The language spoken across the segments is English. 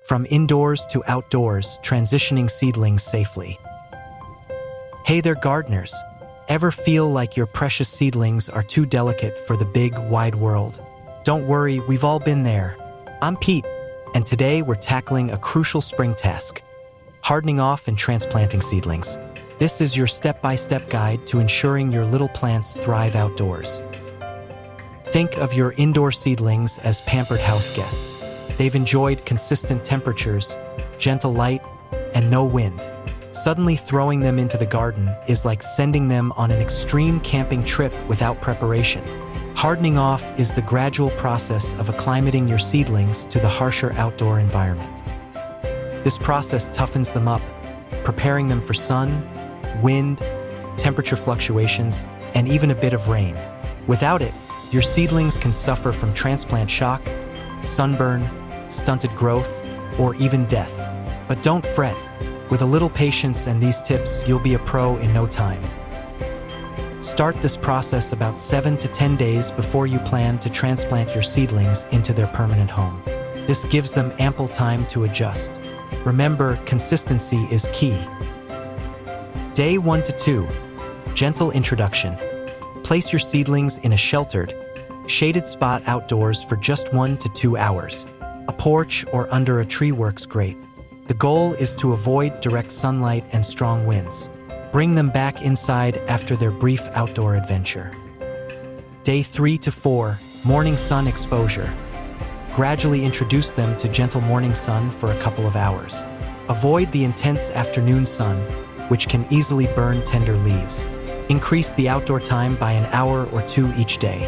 from indoors to outdoors, transitioning seedlings safely. Hey there, gardeners. Ever feel like your precious seedlings are too delicate for the big, wide world? Don't worry, we've all been there. I'm Pete, and today we're tackling a crucial spring task: hardening off and transplanting seedlings. This is your step-by-step guide to ensuring your little plants thrive outdoors. Think of your indoor seedlings as pampered house guests. They've enjoyed consistent temperatures, gentle light, and no wind. Suddenly throwing them into the garden is like sending them on an extreme camping trip without preparation. Hardening off is the gradual process of acclimating your seedlings to the harsher outdoor environment. This process toughens them up, preparing them for sun, wind, temperature fluctuations, and even a bit of rain. Without it, your seedlings can suffer from transplant shock, sunburn, stunted growth, or even death. But don't fret. With a little patience and these tips, you'll be a pro in no time. Start this process about 7 to 10 days before you plan to transplant your seedlings into their permanent home. This gives them ample time to adjust. Remember, consistency is key. Day 1 to 2. Gentle introduction. Place your seedlings in a sheltered, shaded spot outdoors for just 1 to 2 hours. A porch or under a tree works great. The goal is to avoid direct sunlight and strong winds. Bring them back inside after their brief outdoor adventure. Day 3 to 4. Morning sun exposure. Gradually introduce them to gentle morning sun for a couple of hours. Avoid the intense afternoon sun, which can easily burn tender leaves. Increase the outdoor time by an hour or 2 each day.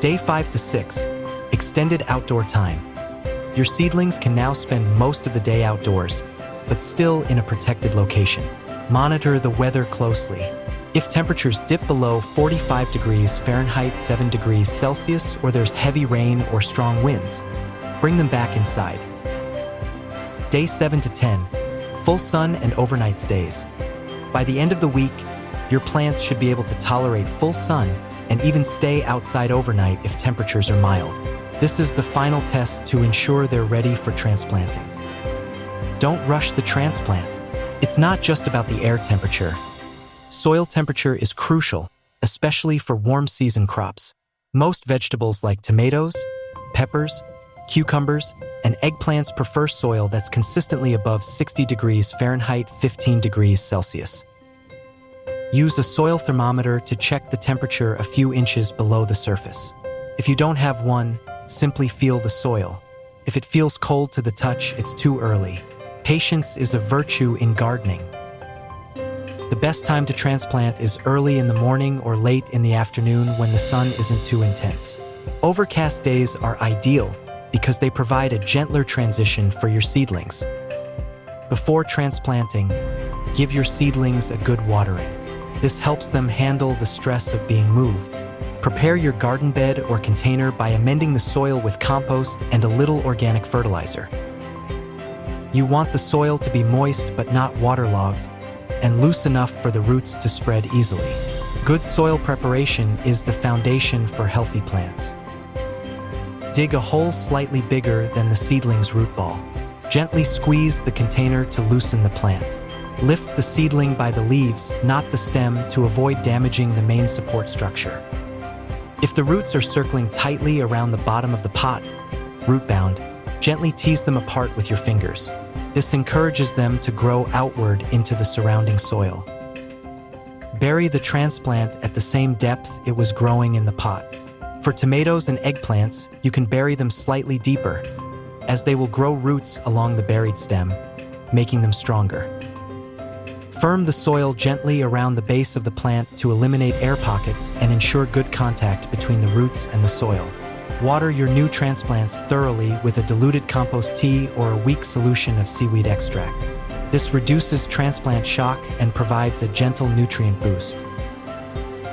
Day 5 to 6. Extended outdoor time. Your seedlings can now spend most of the day outdoors, but still in a protected location. Monitor the weather closely. If temperatures dip below 45 degrees Fahrenheit, 7 degrees Celsius, or there's heavy rain or strong winds, bring them back inside. Day 7 to 10. Full sun and overnight stays. By the end of the week, your plants should be able to tolerate full sun and even stay outside overnight if temperatures are mild. This is the final test to ensure they're ready for transplanting. Don't rush the transplant. It's not just about the air temperature. Soil temperature is crucial, especially for warm season crops. Most vegetables like tomatoes, peppers, cucumbers, and eggplants prefer soil that's consistently above 60 degrees Fahrenheit, 15 degrees Celsius. Use a soil thermometer to check the temperature a few inches below the surface. If you don't have one, simply feel the soil. If it feels cold to the touch, it's too early. Patience is a virtue in gardening. The best time to transplant is early in the morning or late in the afternoon when the sun isn't too intense. Overcast days are ideal because they provide a gentler transition for your seedlings. Before transplanting, give your seedlings a good watering. This helps them handle the stress of being moved. Prepare your garden bed or container by amending the soil with compost and a little organic fertilizer. You want the soil to be moist but not waterlogged, and loose enough for the roots to spread easily. Good soil preparation is the foundation for healthy plants. Dig a hole slightly bigger than the seedling's root ball. Gently squeeze the container to loosen the plant. Lift the seedling by the leaves, not the stem, to avoid damaging the main support structure. If the roots are circling tightly around the bottom of the pot, root-bound, gently tease them apart with your fingers. This encourages them to grow outward into the surrounding soil. Bury the transplant at the same depth it was growing in the pot. For tomatoes and eggplants, you can bury them slightly deeper, as they will grow roots along the buried stem, making them stronger. Firm the soil gently around the base of the plant to eliminate air pockets and ensure good contact between the roots and the soil. Water your new transplants thoroughly with a diluted compost tea or a weak solution of seaweed extract. This reduces transplant shock and provides a gentle nutrient boost.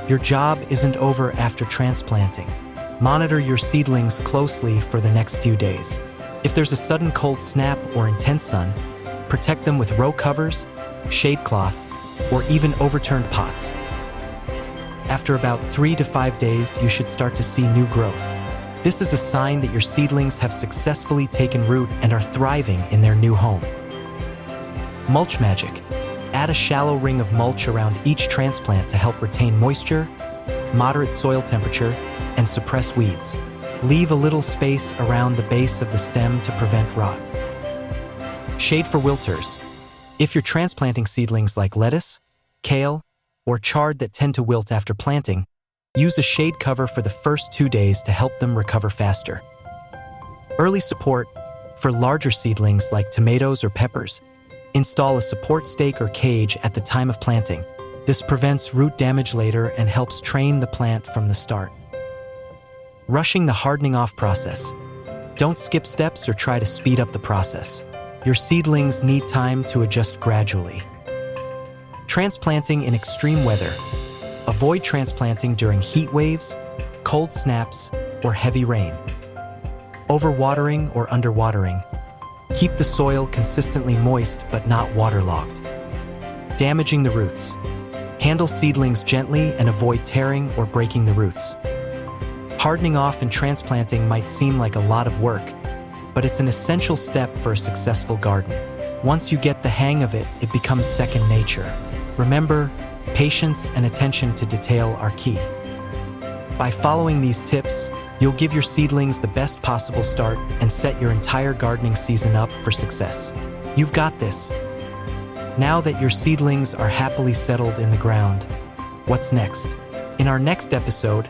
Your job isn't over after transplanting. Monitor your seedlings closely for the next few days. If there's a sudden cold snap or intense sun, protect them with row covers, shade cloth, or even overturned pots. After about 3 to 5 days, you should start to see new growth. This is a sign that your seedlings have successfully taken root and are thriving in their new home. Mulch magic. Add a shallow ring of mulch around each transplant to help retain moisture, moderate soil temperature, and suppress weeds. Leave a little space around the base of the stem to prevent rot. Shade for wilters. If you're transplanting seedlings like lettuce, kale, or chard that tend to wilt after planting, use a shade cover for the first 2 days to help them recover faster. Early support. For larger seedlings like tomatoes or peppers, install a support stake or cage at the time of planting. This prevents root damage later and helps train the plant from the start. Rushing the hardening off process. Don't skip steps or try to speed up the process. Your seedlings need time to adjust gradually. Transplanting in extreme weather. Avoid transplanting during heat waves, cold snaps, or heavy rain. Overwatering or underwatering. Keep the soil consistently moist but not waterlogged. Damaging the roots. Handle seedlings gently and avoid tearing or breaking the roots. Hardening off and transplanting might seem like a lot of work, but it's an essential step for a successful garden. Once you get the hang of it, it becomes second nature. Remember, patience and attention to detail are key. By following these tips, you'll give your seedlings the best possible start and set your entire gardening season up for success. You've got this. Now that your seedlings are happily settled in the ground, what's next? In our next episode,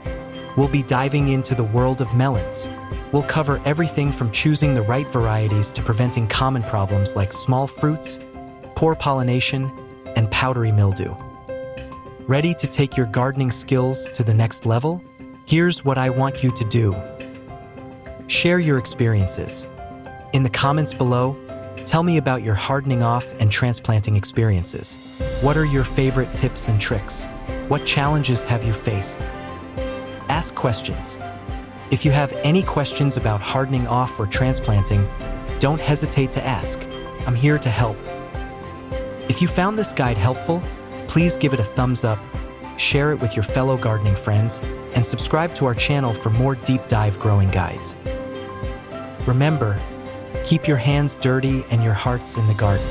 we'll be diving into the world of melons. We'll cover everything from choosing the right varieties to preventing common problems like small fruits, poor pollination, and powdery mildew. Ready to take your gardening skills to the next level? Here's what I want you to do. Share your experiences. In the comments below, tell me about your hardening off and transplanting experiences. What are your favorite tips and tricks? What challenges have you faced? Ask questions. If you have any questions about hardening off or transplanting, don't hesitate to ask. I'm here to help. If you found this guide helpful, please give it a thumbs up, share it with your fellow gardening friends, and subscribe to our channel for more deep dive growing guides. Remember, keep your hands dirty and your hearts in the garden.